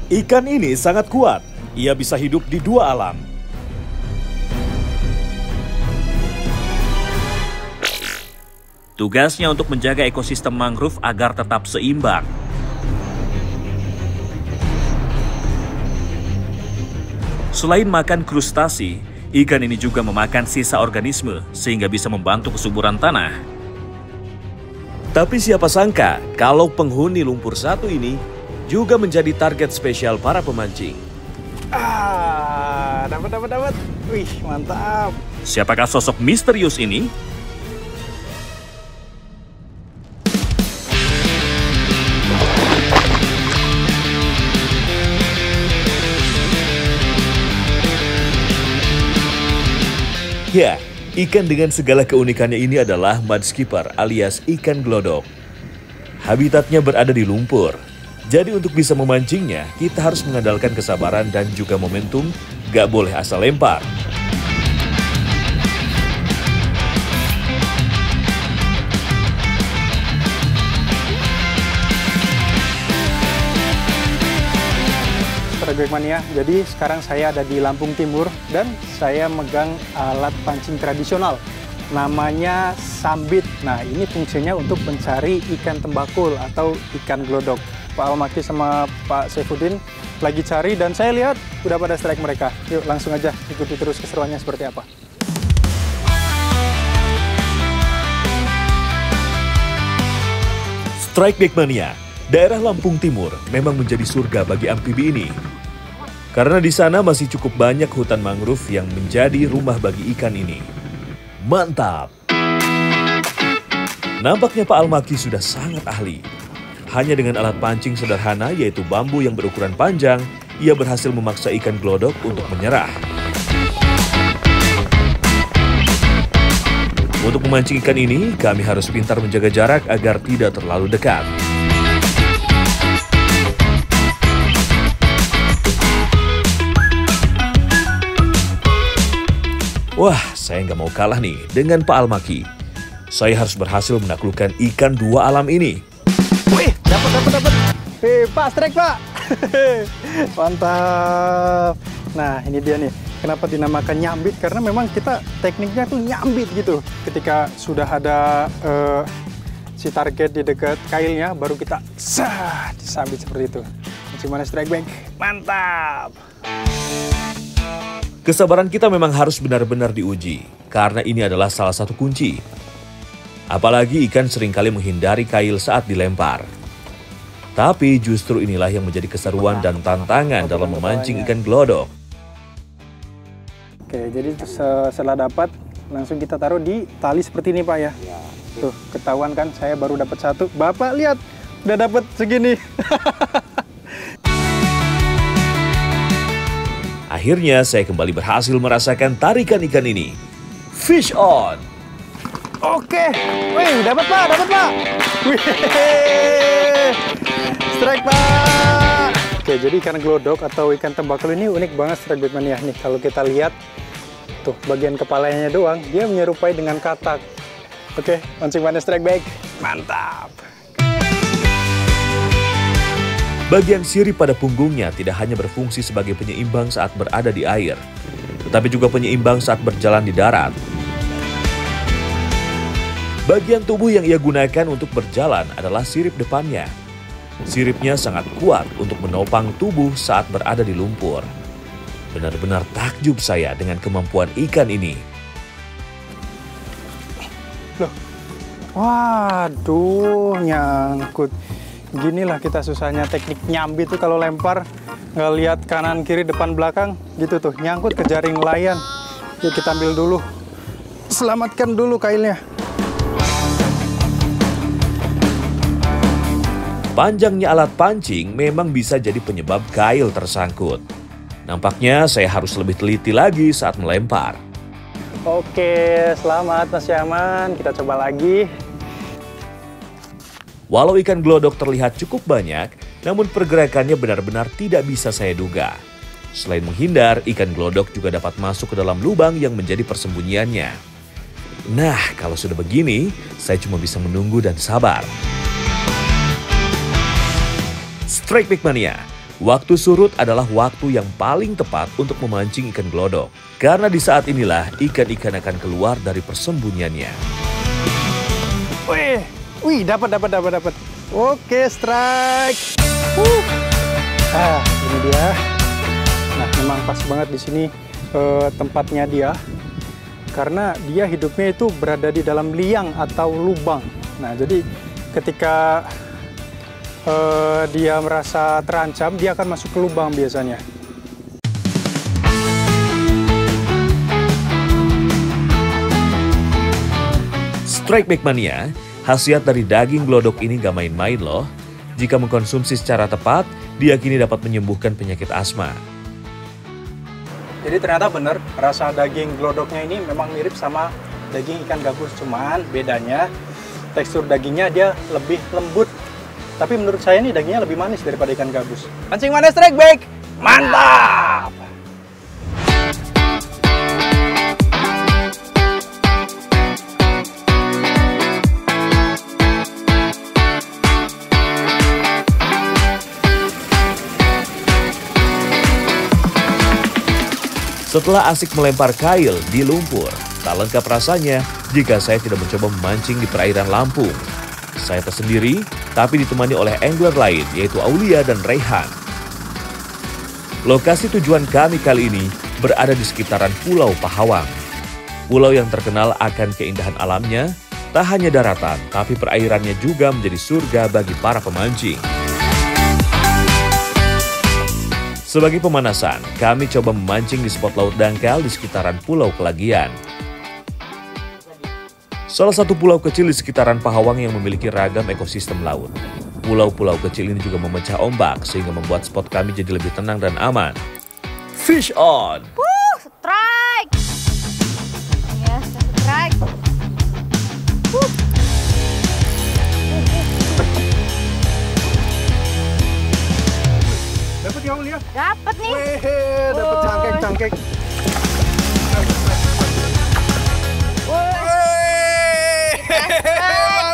Ikan ini sangat kuat. Ia bisa hidup di dua alam. Tugasnya untuk menjaga ekosistem mangrove agar tetap seimbang. Selain makan krustasi, ikan ini juga memakan sisa organisme sehingga bisa membantu kesuburan tanah. Tapi siapa sangka kalau penghuni lumpur satu ini juga menjadi target spesial para pemancing. Dapat. Wih, mantap. Siapakah sosok misterius ini? Ya, ikan dengan segala keunikannya ini adalah mudskipper alias ikan glodok. Habitatnya berada di lumpur. Jadi untuk bisa memancingnya, kita harus mengandalkan kesabaran dan juga momentum, gak boleh asal lempar. Strike Bait Mania, jadi sekarang saya ada di Lampung Timur dan saya megang alat pancing tradisional. Namanya sambit. Nah, ini fungsinya untuk mencari ikan tembakul atau ikan glodok. Pak Almaki sama Pak Saifuddin lagi cari dan saya lihat udah pada strike mereka. Yuk langsung aja ikuti terus keseruannya seperti apa. Strike Bait Mania, daerah Lampung Timur memang menjadi surga bagi amfibi ini. Karena di sana masih cukup banyak hutan mangrove yang menjadi rumah bagi ikan ini. Mantap! Nampaknya Pak Almaki sudah sangat ahli. Hanya dengan alat pancing sederhana yaitu bambu yang berukuran panjang, ia berhasil memaksa ikan glodok untuk menyerah. Untuk memancing ikan ini, kami harus pintar menjaga jarak agar tidak terlalu dekat. Wah, saya nggak mau kalah nih dengan Pak Almaki. Saya harus berhasil menaklukkan ikan dua alam ini. Wih, dapat. Pak, strike Pak. Mantap. Nah, ini dia nih. Kenapa dinamakan nyambit? Karena memang kita tekniknya tuh nyambit gitu. Ketika sudah ada si target di dekat kailnya, baru kita disambit seperti itu. Gimana strike bank? Mantap. Kesabaran kita memang harus benar-benar diuji, karena ini adalah salah satu kunci. Apalagi ikan seringkali menghindari kail saat dilempar. Tapi justru inilah yang menjadi keseruan dan tantangan dalam memancing ikan glodok. Oke, jadi setelah dapat, langsung kita taruh di tali seperti ini Pak ya. Tuh, ketahuan kan saya baru dapat satu. Bapak lihat, udah dapat segini. Akhirnya saya kembali berhasil merasakan tarikan ikan ini. Fish on! Oke, wih dapat Pak. Wih, strike Pak. Oke, jadi ikan glodok atau ikan tembakul ini unik banget Strike Bait Mania nih. Kalau kita lihat, tuh bagian kepalanya doang, dia menyerupai dengan katak. Oke, mancing mana strike baik, mantap. Bagian sirip pada punggungnya tidak hanya berfungsi sebagai penyeimbang saat berada di air, tetapi juga penyeimbang saat berjalan di darat. Bagian tubuh yang ia gunakan untuk berjalan adalah sirip depannya. Siripnya sangat kuat untuk menopang tubuh saat berada di lumpur. Benar-benar takjub saya dengan kemampuan ikan ini. Loh, waduh, nyangkut. Ginilah kita susahnya teknik nyambit tuh kalau lempar nggak lihat kanan kiri depan belakang gitu tuh, nyangkut ke jaring nelayan. Yuk kita ambil dulu, selamatkan dulu kailnya. Panjangnya alat pancing memang bisa jadi penyebab kail tersangkut. Nampaknya saya harus lebih teliti lagi saat melempar. Oke, selamat Mas Yaman. Kita coba lagi. Walau ikan glodok terlihat cukup banyak, namun pergerakannya benar-benar tidak bisa saya duga. Selain menghindar, ikan glodok juga dapat masuk ke dalam lubang yang menjadi persembunyiannya. Nah, kalau sudah begini, saya cuma bisa menunggu dan sabar. Strike Bait Mania, Waktu surut adalah waktu yang paling tepat untuk memancing ikan glodok. Karena di saat inilah ikan-ikan akan keluar dari persembunyiannya. Wih, dapat. Oke, strike. Ini dia. Nah, memang pas banget di sini tempatnya dia. Karena dia hidupnya itu berada di dalam liang atau lubang. Nah, jadi ketika dia merasa terancam, dia akan masuk ke lubang biasanya. Strikeback Mania, khasiat dari daging glodok ini gak main-main loh. Jika mengkonsumsi secara tepat, diyakini dapat menyembuhkan penyakit asma. Jadi ternyata benar, rasa daging glodoknya ini memang mirip sama daging ikan gabus. Cuman bedanya, tekstur dagingnya dia lebih lembut. Tapi menurut saya nih dagingnya lebih manis daripada ikan gabus. Pancing mana strikeback? Mantap! Setelah asik melempar kail di lumpur, tak lengkap rasanya jika saya tidak mencoba memancing di perairan Lampung. Saya tersendiri, tapi ditemani oleh angler lain, yaitu Aulia dan Raihan. Lokasi tujuan kami kali ini berada di sekitaran Pulau Pahawang. Pulau yang terkenal akan keindahan alamnya, tak hanya daratan, tapi perairannya juga menjadi surga bagi para pemancing. Sebagai pemanasan, kami coba memancing di spot laut dangkal di sekitaran Pulau Kelagian. Salah satu pulau kecil di sekitaran Pahawang yang memiliki ragam ekosistem laut. Pulau-pulau kecil ini juga memecah ombak sehingga membuat spot kami jadi lebih tenang dan aman. Fish on! Strike! Ya, strike. Dapat ya Aulia? Dapat nih. Dapat cangkek.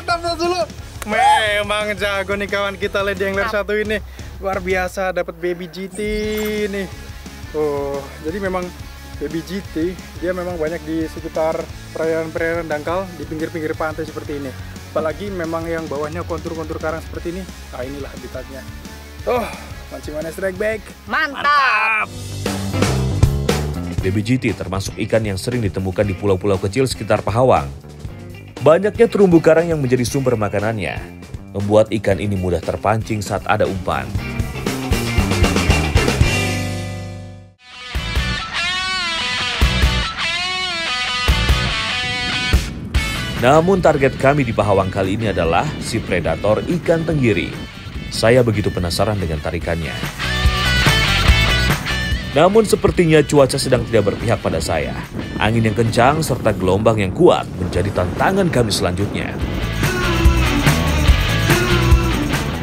Mantap dulu. Memang jago nih kawan kita Lady Angler satu ini. Luar biasa dapat baby GT nih. Oh, jadi memang baby GT dia memang banyak di sekitar perairan-perairan dangkal di pinggir-pinggir pantai seperti ini. Apalagi memang yang bawahnya kontur-kontur karang seperti ini. Nah, inilah habitatnya. Mancing mana strikeback? Mantap. Baby GT termasuk ikan yang sering ditemukan di pulau-pulau kecil sekitar Pahawang. Banyaknya terumbu karang yang menjadi sumber makanannya, membuat ikan ini mudah terpancing saat ada umpan. Namun target kami di Pahawang kali ini adalah si predator ikan tenggiri. Saya begitu penasaran dengan tarikannya. Namun sepertinya cuaca sedang tidak berpihak pada saya. Angin yang kencang serta gelombang yang kuat menjadi tantangan kami selanjutnya.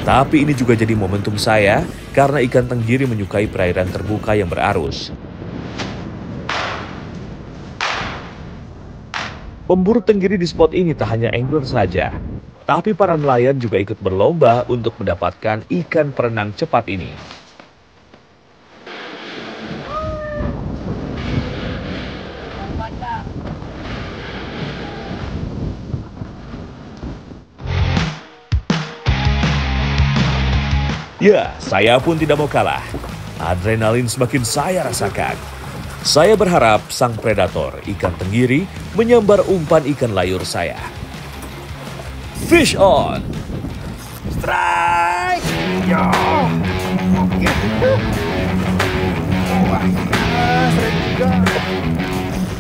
Tapi ini juga jadi momentum saya karena ikan tenggiri menyukai perairan terbuka yang berarus. Pemburu tenggiri di spot ini tak hanya angler saja, tapi para nelayan juga ikut berlomba untuk mendapatkan ikan perenang cepat ini. Ya, saya pun tidak mau kalah. Adrenalin semakin saya rasakan. Saya berharap sang predator ikan tenggiri menyambar umpan ikan layur saya. Fish on! Strike! Yo! Oke. Wah, strike juga.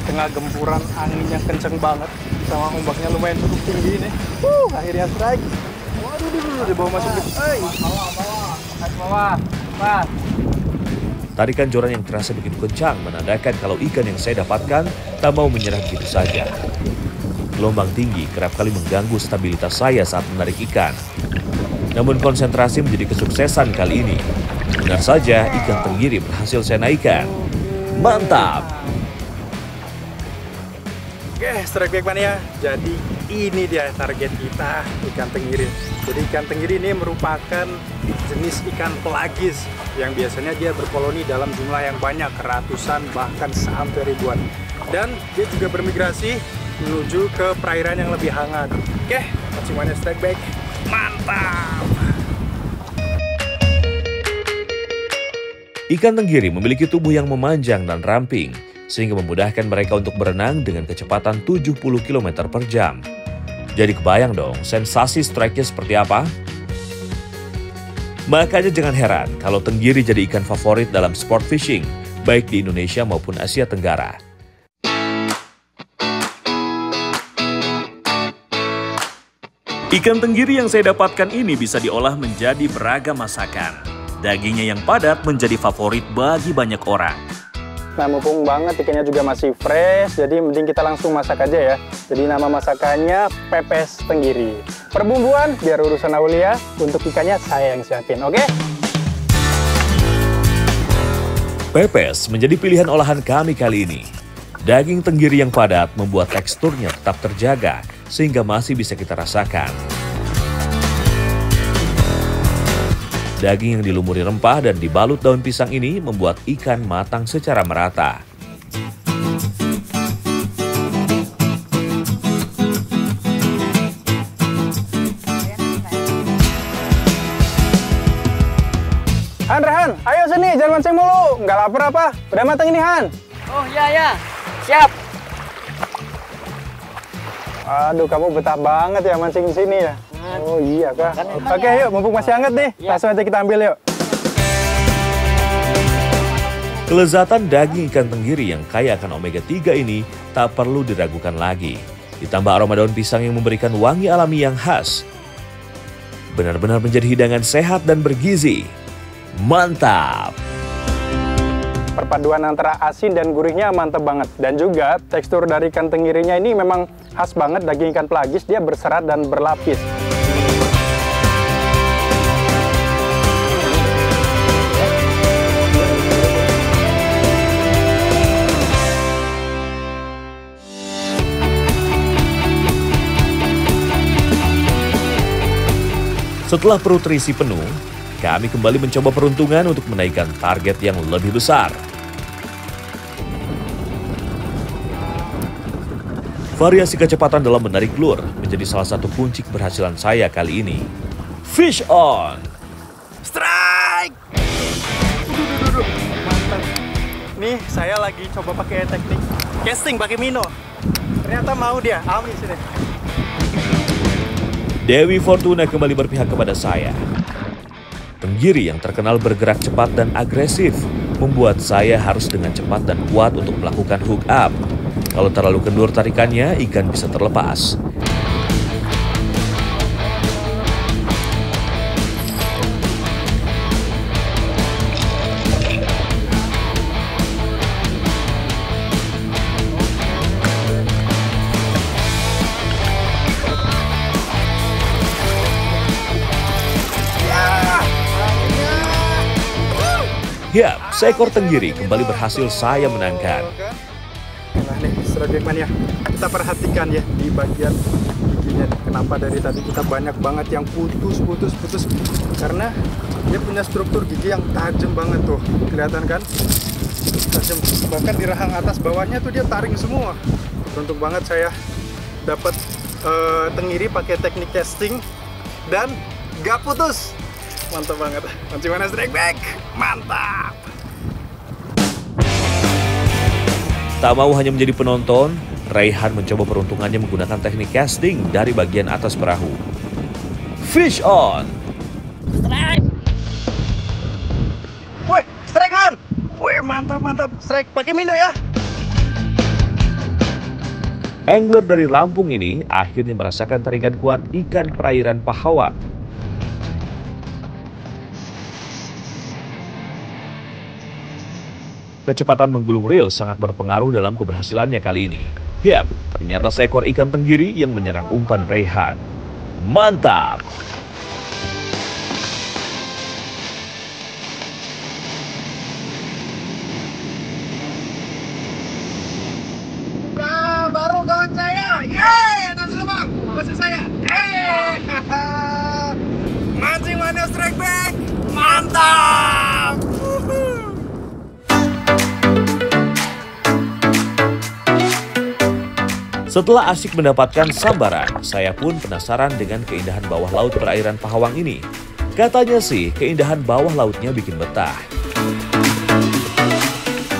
Tengah gempuran angin yang kenceng banget sama ombaknya lumayan cukup tinggi nih. Akhirnya strike. Waduh, di bawah masuk. Bawah. Pas. Tarikan joran yang terasa begitu kencang menandakan kalau ikan yang saya dapatkan tak mau menyerah begitu saja. Gelombang tinggi kerap kali mengganggu stabilitas saya saat menarik ikan. Namun konsentrasi menjadi kesuksesan kali ini. Benar saja ikan tenggiri berhasil saya naikkan. Mantap! Oke, strikeback mania. Jadi ini dia target kita, ikan tenggiri. Jadi ikan tenggiri ini merupakan jenis ikan pelagis yang biasanya dia berkoloni dalam jumlah yang banyak, ratusan bahkan sampai ribuan. Dan dia juga bermigrasi menuju ke perairan yang lebih hangat. Oke, pancingannya strike back. Mantap! Ikan tenggiri memiliki tubuh yang memanjang dan ramping, sehingga memudahkan mereka untuk berenang dengan kecepatan 70 km per jam. Jadi kebayang dong sensasi strike-nya seperti apa? Makanya jangan heran kalau tenggiri jadi ikan favorit dalam sport fishing, baik di Indonesia maupun Asia Tenggara. Ikan tenggiri yang saya dapatkan ini bisa diolah menjadi beragam masakan. Dagingnya yang padat menjadi favorit bagi banyak orang. Nah, mumpung banget ikannya juga masih fresh, jadi mending kita langsung masak aja ya. Jadi nama masakannya pepes tenggiri. Perbumbuan biar urusan Aulia, untuk ikannya saya yang siapin, oke? Pepes menjadi pilihan olahan kami kali ini. Daging tenggiri yang padat membuat teksturnya tetap terjaga, sehingga masih bisa kita rasakan. Daging yang dilumuri rempah dan dibalut daun pisang ini membuat ikan matang secara merata. Han, Rehan, ayo sini, jangan mancing mulu. Nggak lapar apa? Udah matang ini, Han? Oh ya, siap. Aduh, kamu betah banget ya mancing di sini ya? Oh iya kah? Oke, yuk, mumpung masih hangat nih, langsung aja kita ambil yuk. Kelezatan daging ikan tenggiri yang kaya akan omega 3 ini tak perlu diragukan lagi. Ditambah aroma daun pisang yang memberikan wangi alami yang khas. Benar-benar menjadi hidangan sehat dan bergizi. Mantap! Perpaduan antara asin dan gurihnya mantap banget. Dan juga tekstur dari ikan tenggirinya ini memang khas banget, daging ikan pelagis, dia berserat dan berlapis. Setelah perut terisi penuh, kami kembali mencoba peruntungan untuk menaikkan target yang lebih besar. Variasi kecepatan dalam menarik lure menjadi salah satu kunci keberhasilan saya kali ini. Fish on! Strike! Mantap. Nih, saya lagi coba pakai teknik casting pakai minnow. Ternyata mau dia, amin sini. Dewi Fortuna kembali berpihak kepada saya. Tenggiri yang terkenal bergerak cepat dan agresif membuat saya harus dengan cepat dan kuat untuk melakukan hook up. Kalau terlalu kendur tarikannya, ikan bisa terlepas. Ya, seekor tenggiri kembali berhasil saya menangkan. Nah nih, strike mania. Kita perhatikan ya di bagian giginya. Kenapa dari tadi kita banyak banget yang putus. Karena dia punya struktur gigi yang tajam banget tuh. Kelihatan kan? Tajam. Bahkan di rahang atas bawahnya tuh dia taring semua. Beruntung banget saya dapat tenggiri pakai teknik casting dan gak putus. Mantap banget. Pancingannya strike back. Mantap. Tak mau hanya menjadi penonton, Raihan mencoba peruntungannya menggunakan teknik casting dari bagian atas perahu. Fish on! Strike. Woi, strike Han. Woi, mantap. Strike pakai minnow ya. Angler dari Lampung ini akhirnya merasakan taringan kuat ikan perairan Pahawa. Kecepatan menggulung reel sangat berpengaruh dalam keberhasilannya kali ini. Yap, ternyata seekor ikan tenggiri yang menyerang umpan Raihan. Mantap! Nah, baru kawan saya. Yeay, dan bang. masih saya. Mancing Mania Strike Back. Mantap. Setelah asyik mendapatkan sambaran, saya pun penasaran dengan keindahan bawah laut perairan Pahawang ini. Katanya sih, keindahan bawah lautnya bikin betah.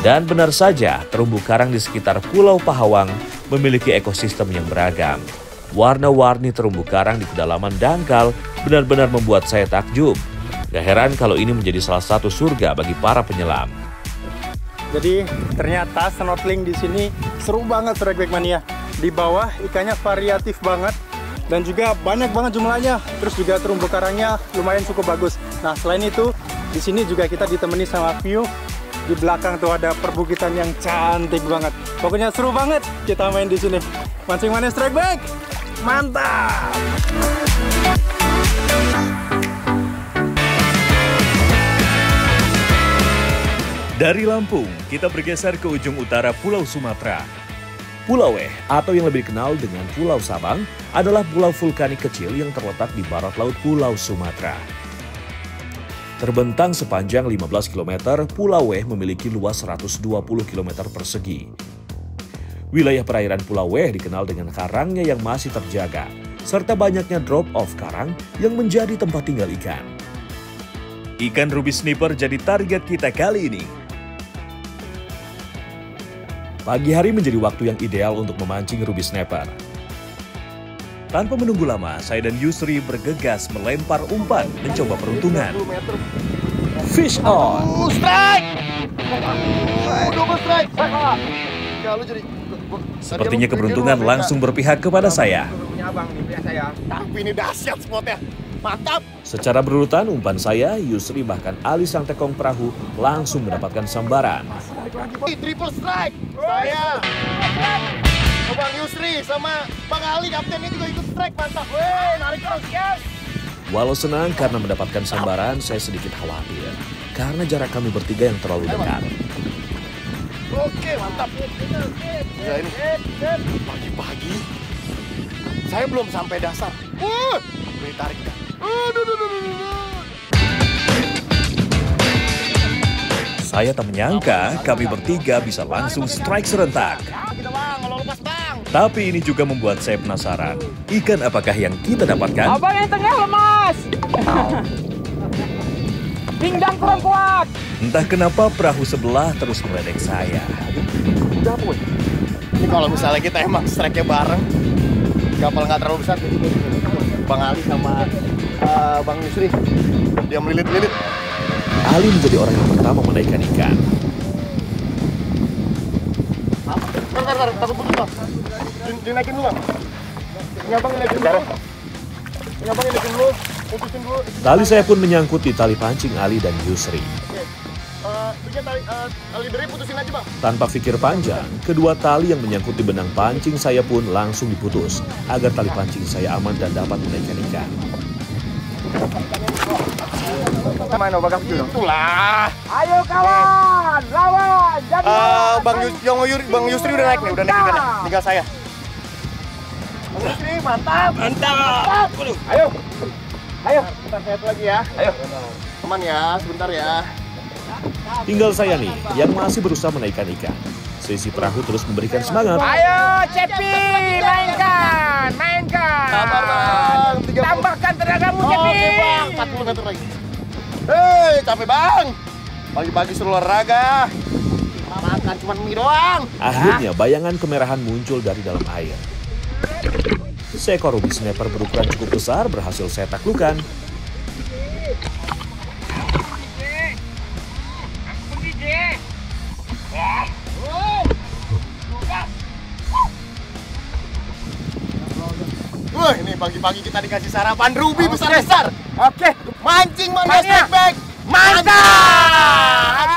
Dan benar saja, terumbu karang di sekitar Pulau Pahawang memiliki ekosistem yang beragam. Warna-warni terumbu karang di kedalaman dangkal benar-benar membuat saya takjub. Gak heran kalau ini menjadi salah satu surga bagi para penyelam. Jadi ternyata snorkeling di sini seru banget Strike Back Mania. Di bawah ikannya variatif banget dan juga banyak banget jumlahnya. Terus juga terumbu karangnya lumayan cukup bagus. Nah selain itu di sini juga kita ditemani sama view. Di belakang tuh ada perbukitan yang cantik banget. Pokoknya seru banget kita main di sini. Mancing Mania Strike Back, mantap! Dari Lampung, kita bergeser ke ujung utara Pulau Sumatera. Pulau Weh, atau yang lebih dikenal dengan Pulau Sabang, adalah pulau vulkanik kecil yang terletak di barat laut Pulau Sumatera. Terbentang sepanjang 15 km, Pulau Weh memiliki luas 120 km persegi. Wilayah perairan Pulau Weh dikenal dengan karangnya yang masih terjaga, serta banyaknya drop-off karang yang menjadi tempat tinggal ikan. Ikan ruby snapper jadi target kita kali ini. Pagi hari menjadi waktu yang ideal untuk memancing ruby snapper. Tanpa menunggu lama, saya dan Yusri bergegas melempar umpan mencoba peruntungan. Fish on! Strike! Double strike! Sepertinya keberuntungan langsung berpihak kepada saya. Tapi ini dahsyat spotnya. Mantap! Secara berurutan, umpan saya, Yusri bahkan Ali sang tekong perahu langsung mendapatkan sambaran. Triple strike! Saya! Bang Yusri sama Bang Ali, kaptennya juga ikut strike, mantap. Weh, narik terus, yes! Walau senang karena mendapatkan sambaran, saya sedikit khawatir. Karena jarak kami bertiga yang terlalu dekat. Oke, mantap. Ya ini, pagi-pagi, saya belum sampai dasar. Boleh tarik kita. Saya tak menyangka kami bertiga bisa langsung strike serentak. Kita bang, kalau lepas bang. Tapi ini juga membuat saya penasaran. Ikan apakah yang kita dapatkan? Abang yang tengah lemas. Pinggang kurang kuat. Entah kenapa perahu sebelah terus meledek saya. Udah pun. Ini kalau misalnya kita emang strike-nya bareng, kapal nggak terlalu besar. Bang Ali sama Bang Yusri, dia melilit-lilit. Ali menjadi orang yang pertama menaikkan ikan. Bentar, takut putus bang. Dinaikin dulu bang. Ini abang dinaikin dulu. Ini abang dinaikin dulu, putusin dulu. Tali saya pun menyangkut di tali pancing Ali dan Yusri. Oke, bikin tali beri putusin aja bang. Tanpa pikir panjang, kedua tali yang menyangkut di benang pancing saya pun langsung diputus agar tali pancing saya aman dan dapat menaikkan ikan. Main obat kaki dong. Itulah. Ayo kawan, lawan. Bang Yusri udah naik nih, udah naik ikannya. Tinggal saya. Bang Yusri, mantap. Mantap. Ayo. Kita sehat lagi ya. Ayo. Teman ya, sebentar ya. Tinggal saya nih yang masih berusaha menaikkan ikan. Sesi perahu terus memberikan semangat. Ayo Cepi, mainkan. Sabar bang. Tambahkan tenagamu Cepi. Oke bang, 40 meter lagi. Hei, capek bang. Pagi-pagi seru olahraga. Makan cuma mie doang. Akhirnya bayangan kemerahan muncul dari dalam air. Seekor ruby snapper berukuran cukup besar berhasil saya taklukkan. Wah, ini pagi-pagi kita dikasih sarapan ruby besar-besar. Oke, Mancing Mania Strike Back. mantap.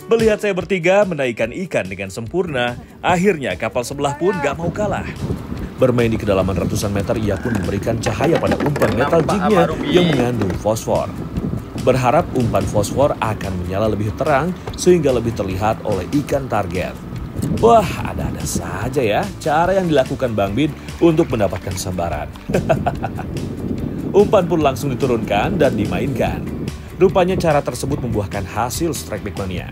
Melihat saya bertiga menaikkan ikan dengan sempurna, akhirnya kapal sebelah pun gak mau kalah. Bermain di kedalaman ratusan meter, ia pun memberikan cahaya pada umpan metal jignya yang mengandung fosfor. Berharap umpan fosfor akan menyala lebih terang sehingga lebih terlihat oleh ikan target. Wah, ada-ada saja ya cara yang dilakukan Bang Bin untuk mendapatkan sambaran. Umpan pun langsung diturunkan dan dimainkan. Rupanya cara tersebut membuahkan hasil strike back mania.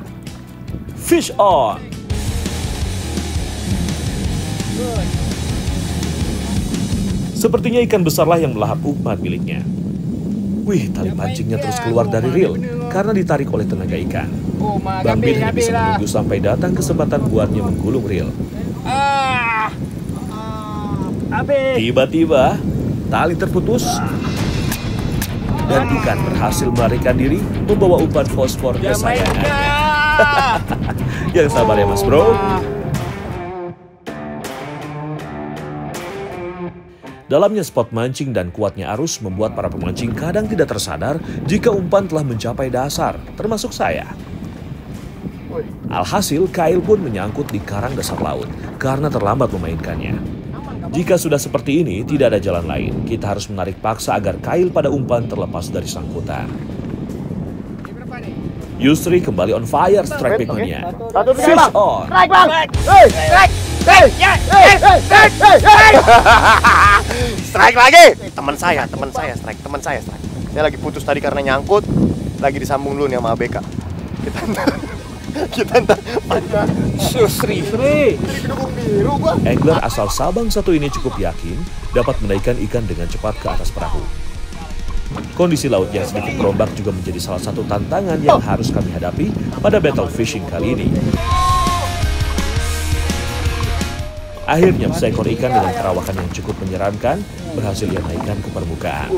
Fish on! Sepertinya ikan besarlah yang melahap umpan miliknya. Wih, tali pancingnya terus keluar dari reel karena ditarik oleh tenaga ikan. Bang Bin hanya bisa menunggu sampai datang kesempatan buatnya menggulung reel. Tiba-tiba, tali terputus dan ikan berhasil melarikan diri membawa umpan fosfor kesayangannya. Yang sabar ya Mas Bro. Dalamnya spot mancing dan kuatnya arus membuat para pemancing kadang tidak tersadar jika umpan telah mencapai dasar, termasuk saya. Alhasil, kail pun menyangkut di karang dasar laut karena terlambat memainkannya. Jika sudah seperti ini, tidak ada jalan lain. Kita harus menarik paksa agar kail pada umpan terlepas dari sangkutan. Yusri kembali on fire strike back-nya. Fish on! Strike bang! Strike lagi! Teman saya strike. Saya lagi putus tadi karena nyangkut. Lagi disambung dulu nih sama ABK. Kita ntar Yusri. Angler asal Sabang satu ini cukup yakin dapat menaikkan ikan dengan cepat ke atas perahu. Kondisi laut yang sedikit berombak juga menjadi salah satu tantangan yang harus kami hadapi pada battle fishing kali ini. Akhirnya seekor ikan dengan perawakan yang cukup menyeramkan berhasil ia naikkan ke permukaan.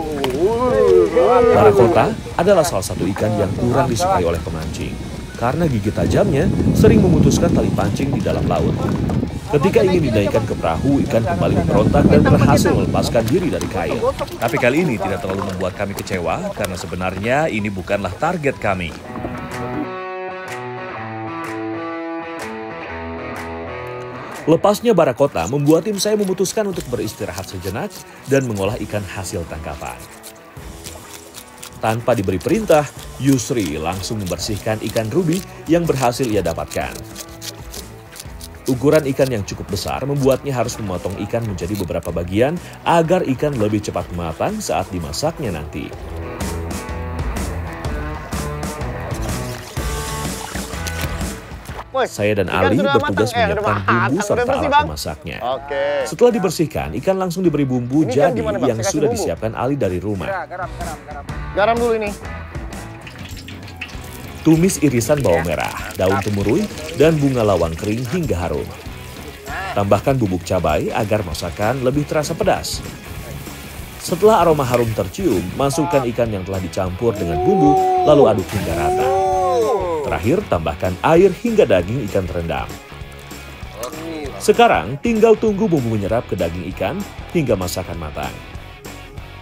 Barakota adalah salah satu ikan yang kurang disukai oleh pemancing karena gigi tajamnya sering memutuskan tali pancing di dalam laut. Ketika ingin dinaikkan ke perahu, ikan kembali memberontak dan berhasil melepaskan diri dari kail. Tapi kali ini tidak terlalu membuat kami kecewa karena sebenarnya ini bukanlah target kami. Lepasnya barakota membuat tim saya memutuskan untuk beristirahat sejenak dan mengolah ikan hasil tangkapan. Tanpa diberi perintah, Yusri langsung membersihkan ikan ruby yang berhasil ia dapatkan. Ukuran ikan yang cukup besar membuatnya harus memotong ikan menjadi beberapa bagian agar ikan lebih cepat matang saat dimasaknya nanti. Saya dan Ali bertugas menyiapkan bumbu serta alat memasaknya. Setelah dibersihkan, ikan langsung diberi bumbu jadi yang sudah disiapkan Ali dari rumah. Garam dulu ini. Tumis irisan bawang merah, daun temurui, dan bunga lawang kering hingga harum. Tambahkan bubuk cabai agar masakan lebih terasa pedas. Setelah aroma harum tercium, masukkan ikan yang telah dicampur dengan bumbu, lalu aduk hingga rata. Terakhir, tambahkan air hingga daging ikan terendam. Sekarang, tinggal tunggu bumbu menyerap ke daging ikan hingga masakan matang.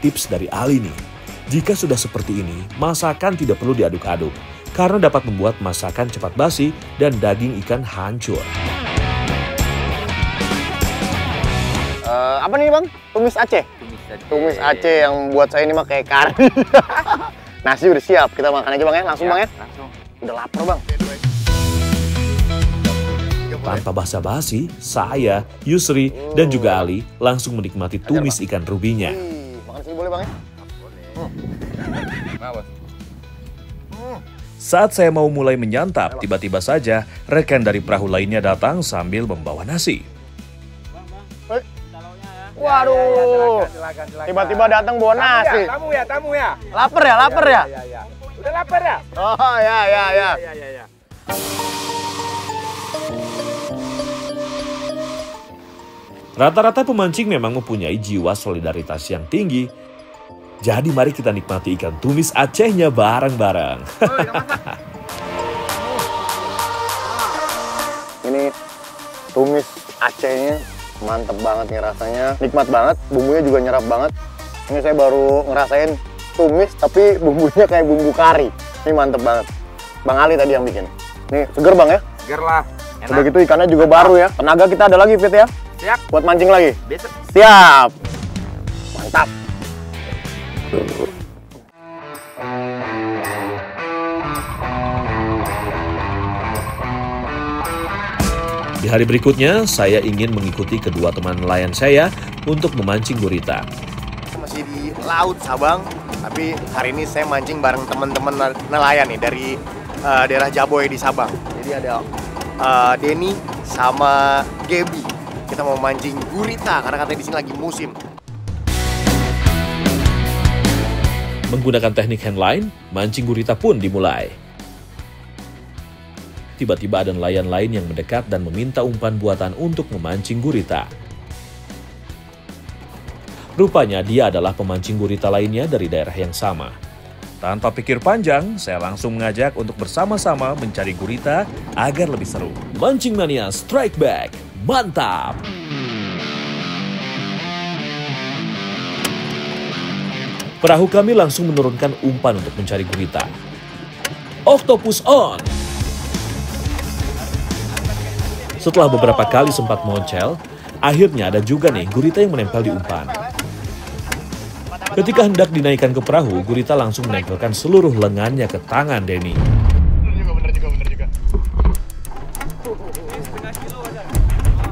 Tips dari Ali nih, jika sudah seperti ini, masakan tidak perlu diaduk-aduk, karena dapat membuat masakan cepat basi dan daging ikan hancur. Apa nih bang? Tumis Aceh? Tumis Aceh yang buat saya ini mah kayak kari. Nasi udah siap, kita makan aja bang ya, langsung bang ya? Langsung. Udah lapar bang. Tanpa basa-basi, saya, Yusri, dan juga Ali langsung menikmati tumis ikan rubinya. Makan sini boleh bang ya? Saat saya mau mulai menyantap, tiba-tiba saja rekan dari perahu lainnya datang sambil membawa nasi. Waduh, tiba-tiba datang bawa nasi. Tamu ya. Lapar ya? Udah lapar ya? Oh ya. Rata-rata pemancing memang mempunyai jiwa solidaritas yang tinggi. Jadi mari kita nikmati ikan tumis Acehnya bareng-bareng. Ini tumis Acehnya mantep banget nih rasanya, nikmat banget, bumbunya juga nyerap banget. Ini saya baru ngerasain tumis tapi bumbunya kayak bumbu kari. Ini mantep banget. Bang Ali tadi yang bikin. Nih seger bang ya? Seger lah. Udah gitu ikannya juga baru ya. Tenaga kita ada lagi Fit ya? Siap. Buat mancing lagi? Besok. Siap. Mantap. Di hari berikutnya, saya ingin mengikuti kedua teman nelayan saya untuk memancing gurita. Masih di Laut Sabang, tapi hari ini saya mancing bareng teman-teman nelayan nih dari daerah Jaboy di Sabang. Jadi ada Denny sama Gaby. Kita mau mancing gurita karena katanya di sini lagi musim. Menggunakan teknik handline, mancing gurita pun dimulai. Tiba-tiba ada nelayan lain yang mendekat dan meminta umpan buatan untuk memancing gurita. Rupanya dia adalah pemancing gurita lainnya dari daerah yang sama. Tanpa pikir panjang, saya langsung mengajak untuk bersama-sama mencari gurita agar lebih seru. Mancing Mania Strike Back, mantap! Perahu kami langsung menurunkan umpan untuk mencari gurita. Octopus on! Setelah beberapa kali sempat moncel, akhirnya ada juga nih gurita yang menempel di umpan. Ketika hendak dinaikkan ke perahu, gurita langsung menempelkan seluruh lengannya ke tangan Denny.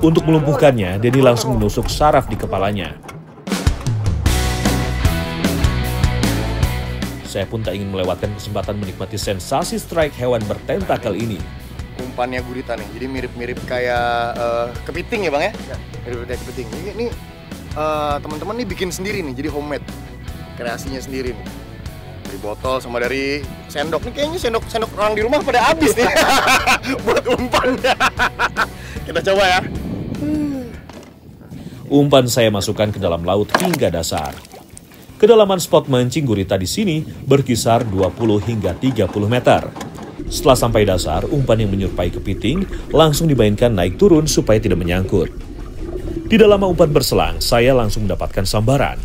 Untuk melumpuhkannya, Denny langsung menusuk saraf di kepalanya. Saya pun tak ingin melewatkan kesempatan menikmati sensasi strike hewan bertentakel ini. Umpannya gurita nih, jadi mirip-mirip kayak kepiting ya bang ya? Mirip kayak kepiting. Ini teman-teman nih bikin sendiri nih, jadi homemade, kreasinya sendiri nih. Dari botol sama dari sendok. Nih kayaknya sendok orang di rumah pada habis nih buat umpannya. Kita coba ya. Umpan saya masukkan ke dalam laut hingga dasar. Kedalaman spot mancing gurita di sini berkisar 20 hingga 30 meter. Setelah sampai dasar, umpan yang menyerupai kepiting langsung dimainkan naik turun supaya tidak menyangkut. Tidak lama umpan berselang, saya langsung mendapatkan sambaran.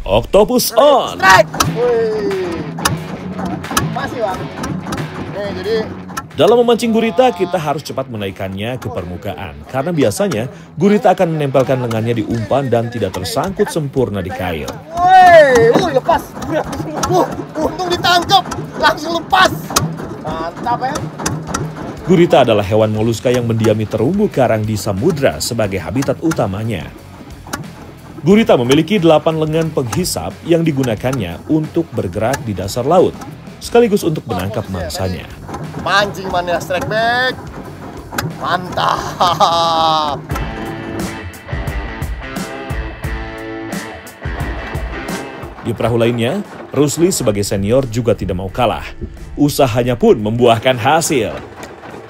Octopus on! Strike! Wih. Masih bang. Nih jadi Dalam memancing gurita, kita harus cepat menaikkannya ke permukaan. Karena biasanya, gurita akan menempelkan lengannya di umpan dan tidak tersangkut sempurna di kail. woi, lepas. Untung ditangkap, langsung lepas. Mantap ya. Gurita adalah hewan moluska yang mendiami terumbu karang di samudra sebagai habitat utamanya. Gurita memiliki 8 lengan penghisap yang digunakannya untuk bergerak di dasar laut, sekaligus untuk menangkap mangsanya. Mancing Mania Strike Back. Mantap. Di perahu lainnya, Rusli sebagai senior juga tidak mau kalah. Usahanya pun membuahkan hasil.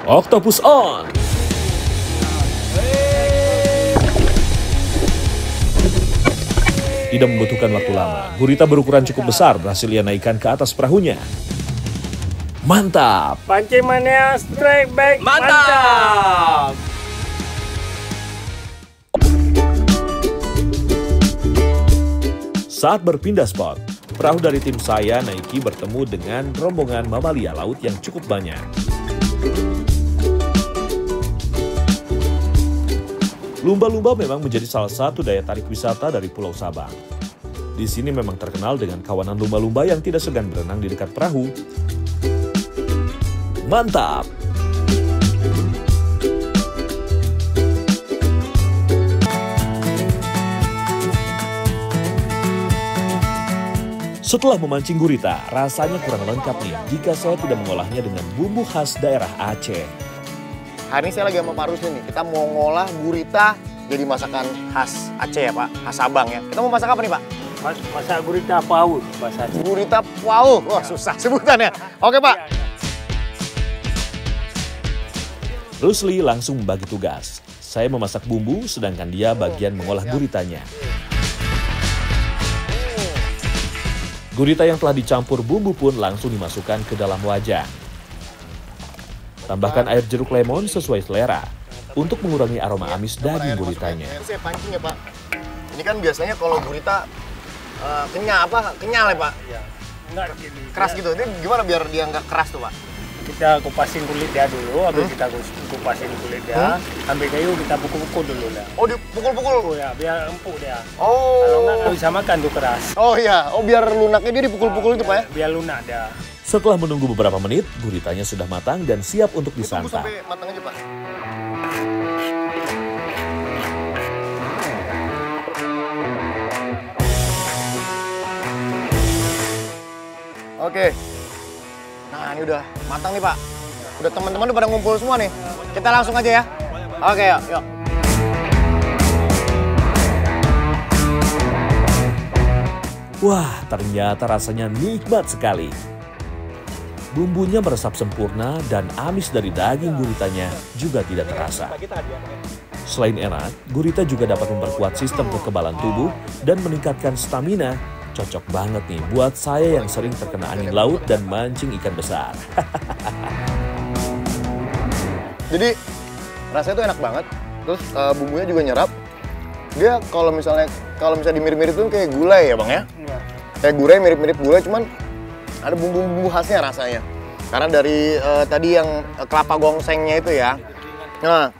Octopus on! Tidak membutuhkan waktu lama, gurita berukuran cukup besar berhasil ia naikkan ke atas perahunya. Mantap! Pancing Mania Strike Back. Mantap. Saat berpindah spot, perahu dari tim saya Nike bertemu dengan rombongan mamalia laut yang cukup banyak. Lumba-lumba memang menjadi salah satu daya tarik wisata dari Pulau Sabang. Di sini memang terkenal dengan kawanan lumba-lumba yang tidak segan berenang di dekat perahu. Mantap! Setelah memancing gurita, rasanya kurang lengkap nih jika saya tidak mengolahnya dengan bumbu khas daerah Aceh. Hari ini saya lagi sama Pak Rusli nih. Kita mau ngolah gurita jadi masakan khas Aceh ya Pak, khas Sabang ya. Kita mau masak apa nih Pak? Masak gurita paus bahasa Aceh. Gurita paus. Wah susah sebutannya. Oke Pak. Rusli langsung membagi tugas. Saya memasak bumbu, sedangkan dia bagian mengolah guritanya. Gurita yang telah dicampur bumbu pun langsung dimasukkan ke dalam wajan. Tambahkan air jeruk lemon sesuai selera untuk mengurangi aroma amis daging guritanya. Saya pancing ya Pak. Ini kan biasanya kalau gurita kenyal ya Pak? Ya, enggak gini. Keras gitu. Ini gimana biar dia nggak keras tuh Pak? Kita kupasin kulit dia dulu, habis kita kupasin kulit dia, ambil kayu kita pukul-pukul dulu lah. Oh dipukul-pukul? Oh ya, biar empuk dia. Oh. Kalau nggak bisa makan tuh keras. Oh iya, oh biar lunaknya dia dipukul-pukul itu Pak ya? Biar lunak dia. Setelah menunggu beberapa menit, guritanya sudah matang dan siap untuk Tunggu disantap. sampai matang aja Pak. Oke. Nah, ini udah matang nih, Pak. Udah teman-teman udah pada ngumpul semua nih. Kita langsung aja ya. Oke, yuk. Wah, ternyata rasanya nikmat sekali. Bumbunya meresap sempurna dan amis dari daging guritanya juga tidak terasa. Selain enak, gurita juga dapat memperkuat sistem kekebalan tubuh dan meningkatkan stamina. Cocok banget nih buat saya yang sering terkena angin laut dan mancing ikan besar. Jadi rasanya tuh enak banget. Terus bumbunya juga nyerap. Dia kalau misalnya dimirip-mirip tuh kayak gulai ya, Bang ya? Iya. Kayak gulai, mirip-mirip gulai, cuman ada bumbu-bumbu khasnya rasanya. Karena dari tadi yang kelapa gongsengnya itu ya. Nah,